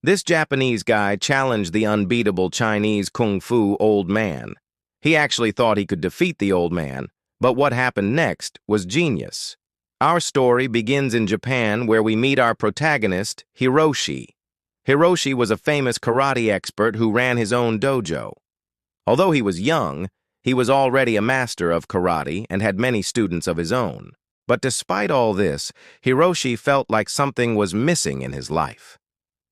This Japanese guy challenged the unbeatable Chinese kung fu old man. He actually thought he could defeat the old man, but what happened next was genius. Our story begins in Japan, where we meet our protagonist, Hiroshi. Hiroshi was a famous karate expert who ran his own dojo. Although he was young, he was already a master of karate and had many students of his own. But despite all this, Hiroshi felt like something was missing in his life.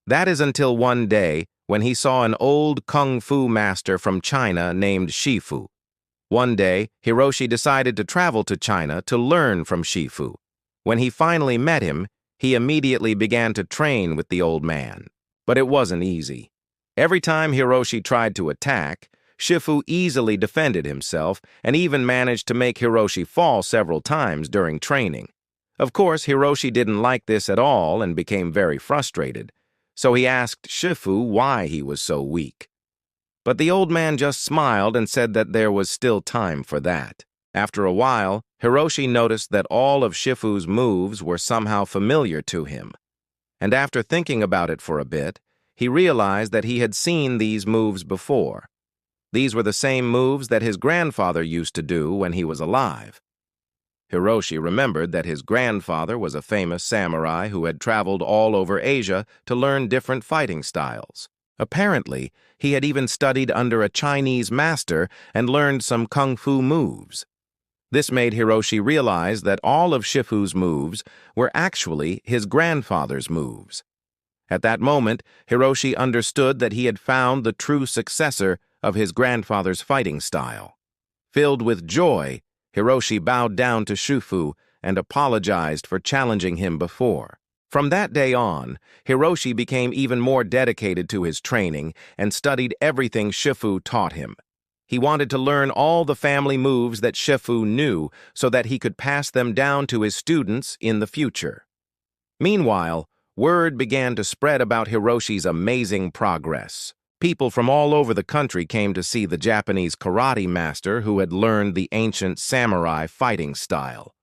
That is until one day when he saw an old kung fu master from China named Shifu. One day, Hiroshi decided to travel to China to learn from Shifu. When he finally met him, he immediately began to train with the old man. But it wasn't easy. Every time Hiroshi tried to attack, Shifu easily defended himself and even managed to make Hiroshi fall several times during training. Of course, Hiroshi didn't like this at all and became very frustrated, so he asked Shifu why he was so weak. But the old man just smiled and said that there was still time for that. After a while, Hiroshi noticed that all of Shifu's moves were somehow familiar to him. And after thinking about it for a bit, he realized that he had seen these moves before. These were the same moves that his grandfather used to do when he was alive. Hiroshi remembered that his grandfather was a famous samurai who had traveled all over Asia to learn different fighting styles. Apparently, he had even studied under a Chinese master and learned some kung fu moves. This made Hiroshi realize that all of Shifu's moves were actually his grandfather's moves. At that moment, Hiroshi understood that he had found the true successor of his grandfather's fighting style. Filled with joy, Hiroshi bowed down to Shifu and apologized for challenging him before. From that day on, Hiroshi became even more dedicated to his training and studied everything Shifu taught him. He wanted to learn all the family moves that Shifu knew so that he could pass them down to his students in the future. Meanwhile, word began to spread about Hiroshi's amazing progress. People from all over the country came to see the Japanese karate master who had learned the ancient samurai fighting style.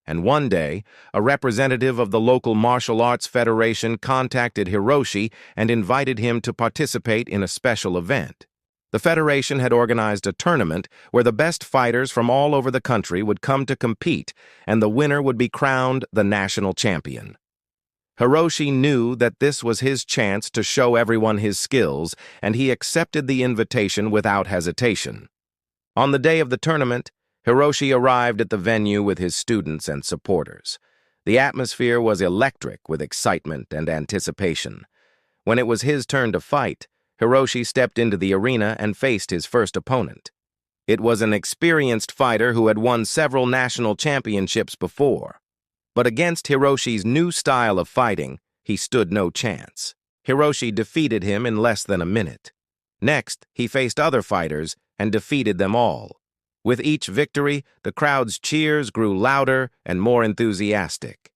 And one day, a representative of the local martial arts federation contacted Hiroshi and invited him to participate in a special event. The federation had organized a tournament where the best fighters from all over the country would come to compete, and the winner would be crowned the national champion. Hiroshi knew that this was his chance to show everyone his skills, and he accepted the invitation without hesitation. On the day of the tournament, Hiroshi arrived at the venue with his students and supporters. The atmosphere was electric with excitement and anticipation. When it was his turn to fight, Hiroshi stepped into the arena and faced his first opponent. It was an experienced fighter who had won several national championships before. But against Hiroshi's new style of fighting, he stood no chance. Hiroshi defeated him in less than a minute. Next, he faced other fighters and defeated them all. With each victory, the crowd's cheers grew louder and more enthusiastic.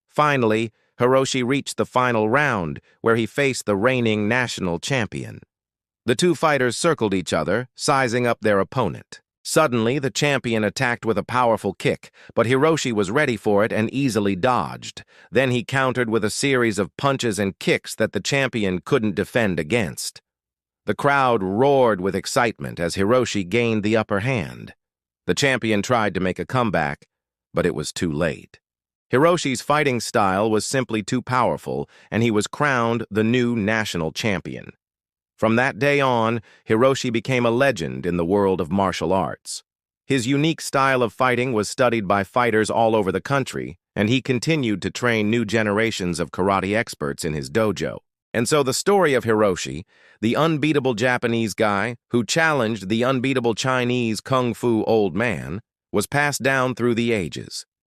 Finally, Hiroshi reached the final round, where he faced the reigning national champion. The two fighters circled each other, sizing up their opponent. Suddenly, the champion attacked with a powerful kick, but Hiroshi was ready for it and easily dodged. Then he countered with a series of punches and kicks that the champion couldn't defend against. The crowd roared with excitement as Hiroshi gained the upper hand. The champion tried to make a comeback, but it was too late. Hiroshi's fighting style was simply too powerful, and he was crowned the new national champion. From that day on, Hiroshi became a legend in the world of martial arts. His unique style of fighting was studied by fighters all over the country, and he continued to train new generations of karate experts in his dojo. And so the story of Hiroshi, the unbeatable Japanese guy who challenged the unbeatable Chinese kung fu old man, was passed down through the ages.